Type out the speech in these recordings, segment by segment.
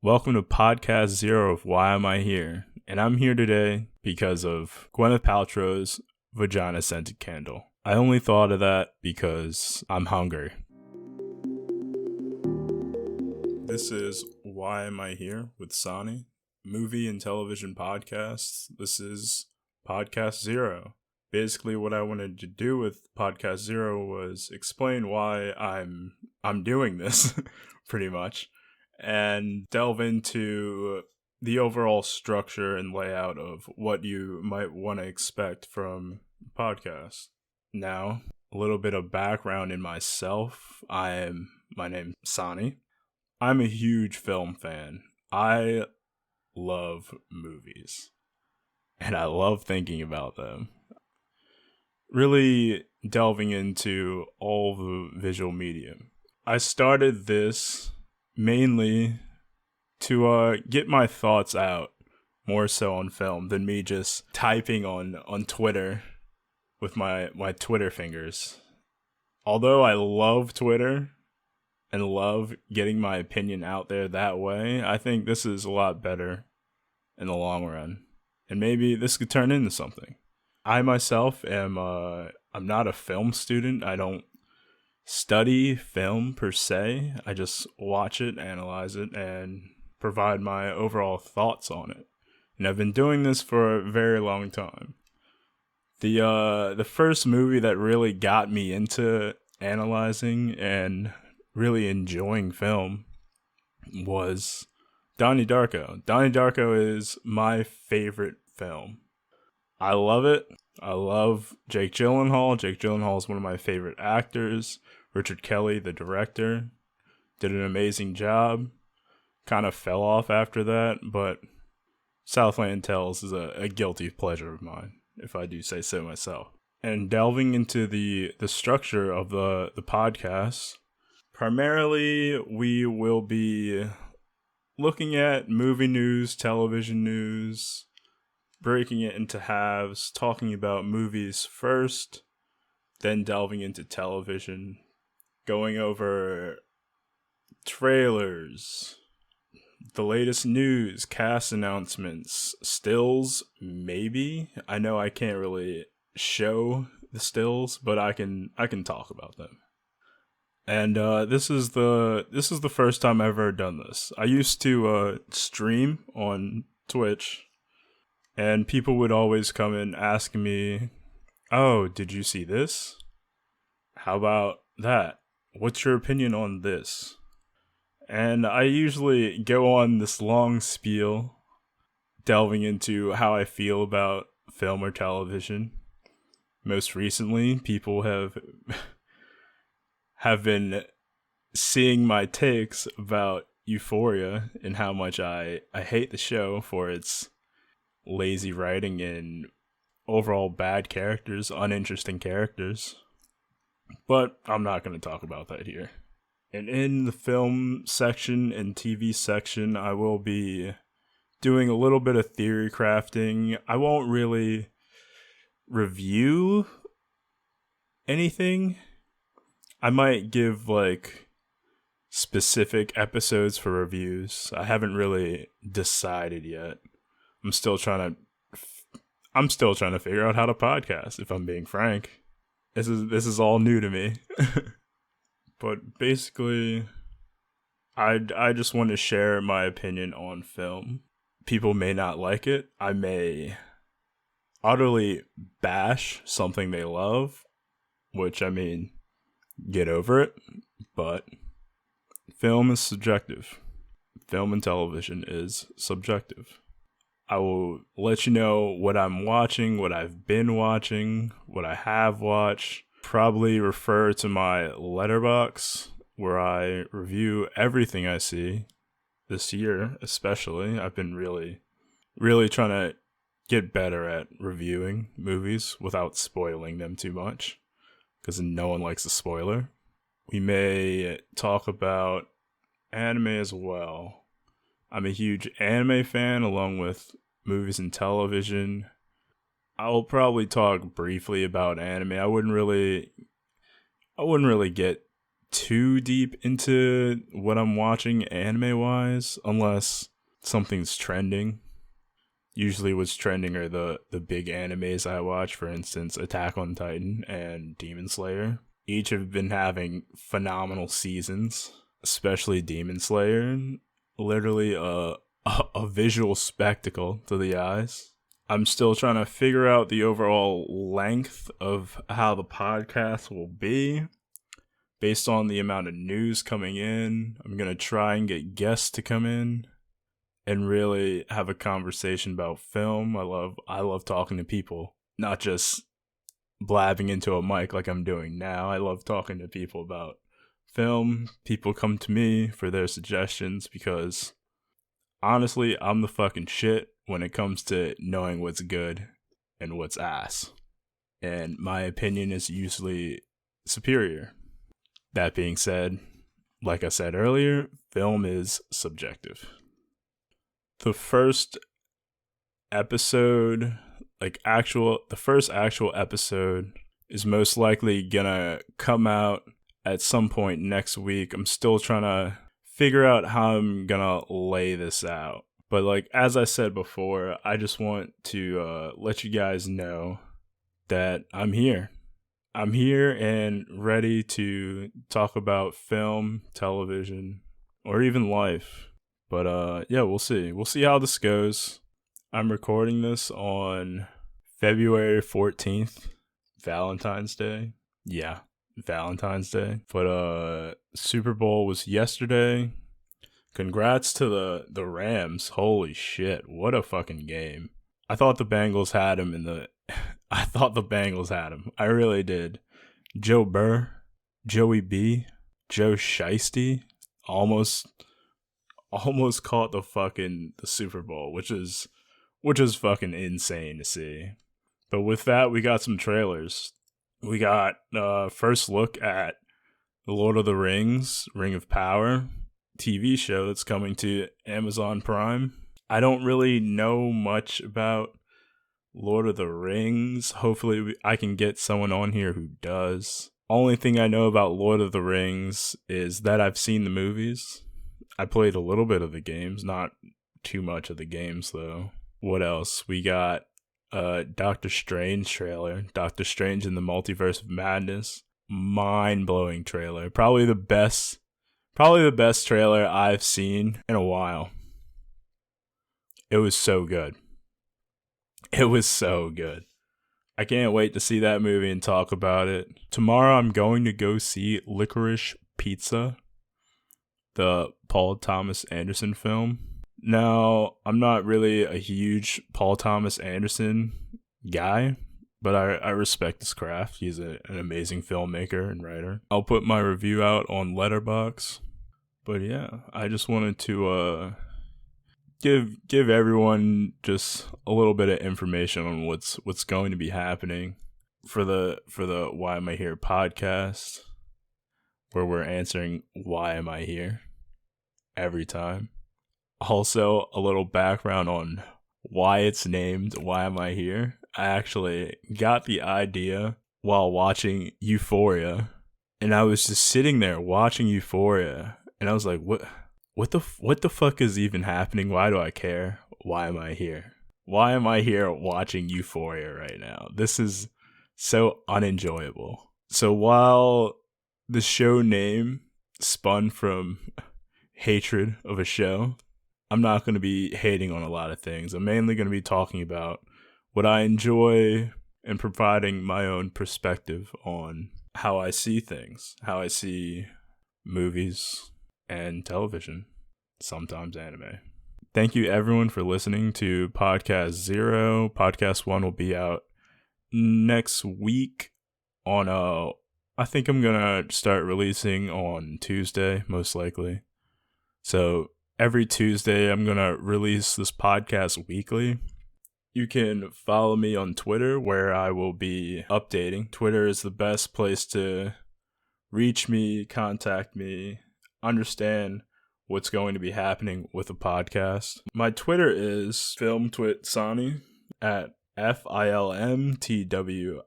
Welcome to Podcast Zero of Why Am I Here? And I'm here today because of Gwyneth Paltrow's Vagina Scented Candle. I only thought of that because I'm hungry. This is Why Am I Here with Sani, movie and television podcasts. This is Podcast Zero. Basically, what I wanted to do with Podcast Zero was explain why I'm doing this, pretty much, and delve into the overall structure and layout of what you might want to expect from podcasts. Now, a little bit of background in myself. My name's Sani. I'm a huge film fan. I love movies, and I love thinking about them. Really delving into all the visual medium. I started this mainly to get my thoughts out more so on film than me just typing on Twitter with my Twitter fingers. Although I love Twitter and love getting my opinion out there that way, I think this is a lot better in the long run. And maybe this could turn into something. I myself am I'm not a film student. I don't study film per se. I just watch it, analyze it, and provide my overall thoughts on it. And I've been doing this for a very long time. The first movie that really got me into analyzing and really enjoying film was Donnie Darko. Donnie Darko is my favorite film. I love it. I love Jake Gyllenhaal. Jake Gyllenhaal is one of my favorite actors. Richard Kelly, the director, did an amazing job. Kind of fell off after that, but Southland Tales is a guilty pleasure of mine, if I do say so myself. And delving into the structure of the podcast, primarily we will be looking at movie news, television news, breaking it into halves, talking about movies first, then delving into television, going over trailers, the latest news, cast announcements, stills, maybe. I know I can't really show the stills, but I can talk about them. And this is the first time I've ever done this. I used to stream on Twitch, and people would always come in asking me, "Oh, did you see this? How about that? What's your opinion on this?" And I usually go on this long spiel delving into how I feel about film or television. Most recently, people have been seeing my takes about Euphoria and how much I hate the show for its lazy writing and overall bad characters, uninteresting characters. But I'm not going to talk about that here. And in the film section and TV section, I will be doing a little bit of theory crafting. I won't really review anything. I might give specific episodes for reviews. I haven't really decided yet. I'm still trying to figure out how to podcast, if I'm being frank. This is all new to me. But basically, I just want to share my opinion on film. People may not like it. I may utterly bash something they love, which, I mean, get over it. But film is subjective. Film and television is subjective. I will let you know what I'm watching, what I've been watching, what I have watched. Probably refer to my Letterboxd, where I review everything I see. This year, especially, I've been really trying to get better at reviewing movies without spoiling them too much, because no one likes a spoiler. We may talk about anime as well. I'm a huge anime fan, along with movies and television. I will probably talk briefly about anime. I wouldn't really get too deep into what I'm watching anime wise, unless something's trending. Usually what's trending are the big animes I watch, for instance, Attack on Titan and Demon Slayer. Each have been having phenomenal seasons, especially Demon Slayer. Literally a visual spectacle to the eyes. I'm still trying to figure out the overall length of how the podcast will be. Based on the amount of news coming in, I'm going to try and get guests to come in and really have a conversation about film. I love talking to people, not just blabbing into a mic like I'm doing now. I love talking to people about film. People come to me for their suggestions because honestly, I'm the fucking shit when it comes to knowing what's good and what's ass. And my opinion is usually superior. That being said, like I said earlier, film is subjective. The first episode, the first actual episode is most likely gonna come out at some point next week. I'm still trying to figure out how I'm gonna lay this out. But as I said before, I just want to let you guys know that I'm here. I'm here and ready to talk about film, television, or even life. But yeah, we'll see. We'll see how this goes. I'm recording this on February 14th, Valentine's Day. Yeah, Valentine's Day. But Super Bowl was yesterday. Congrats to the Rams. Holy shit, what a fucking game. I thought the Bengals had him I really did. Joe Burr, Joey B, Joe Shiesty almost caught the Super Bowl, which is fucking insane to see. But with that, we got some trailers. We got first look at The Lord of the Rings, Ring of Power TV show that's coming to Amazon Prime. I don't really know much about Lord of the Rings. Hopefully I can get someone on here who does. Only thing I know about Lord of the Rings is that I've seen the movies. I played a little bit of the games, not too much of the games though. What else? We got Doctor Strange trailer. Doctor Strange in the Multiverse of Madness. Mind-blowing trailer. Probably the best trailer I've seen in a while. It was so good. I can't wait to see that movie and talk about it. Tomorrow I'm going to go see Licorice Pizza, the Paul Thomas Anderson film. Now, I'm not really a huge Paul Thomas Anderson guy, but I respect his craft. He's an amazing filmmaker and writer. I'll put my review out on Letterboxd. But yeah, I just wanted to give everyone just a little bit of information on what's going to be happening for the Why Am I Here podcast, where we're answering why am I here every time. Also, a little background on why it's named Why Am I Here. I actually got the idea while watching Euphoria, and I was just sitting there watching Euphoria, and I was like, what the fuck is even happening? Why do I care? Why am I here? Why am I here watching Euphoria right now? This is so unenjoyable. So while the show name spun from hatred of a show, I'm not going to be hating on a lot of things. I'm mainly going to be talking about what I enjoy and providing my own perspective on how I see things, how I see movies and television, sometimes anime. Thank you everyone for listening to Podcast 0. Podcast 1 will be out next week on I think I'm gonna start releasing on Tuesday, most likely. So every Tuesday I'm gonna release this podcast weekly. You can follow me on Twitter, where I will be updating. Twitter is the best place to reach me, contact me, understand what's going to be happening with the podcast. My Twitter is FilmTwitsani at FilmTwitsani.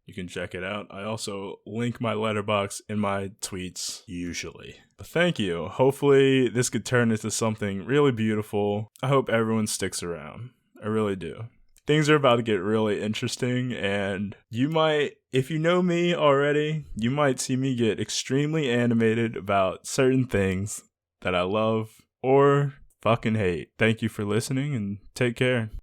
You can check it out. I also link my letterbox in my tweets, usually. But thank you. Hopefully this could turn into something really beautiful. I hope everyone sticks around. I really do. Things are about to get really interesting, and you might, if you know me already, you might see me get extremely animated about certain things that I love or fucking hate. Thank you for listening, and take care.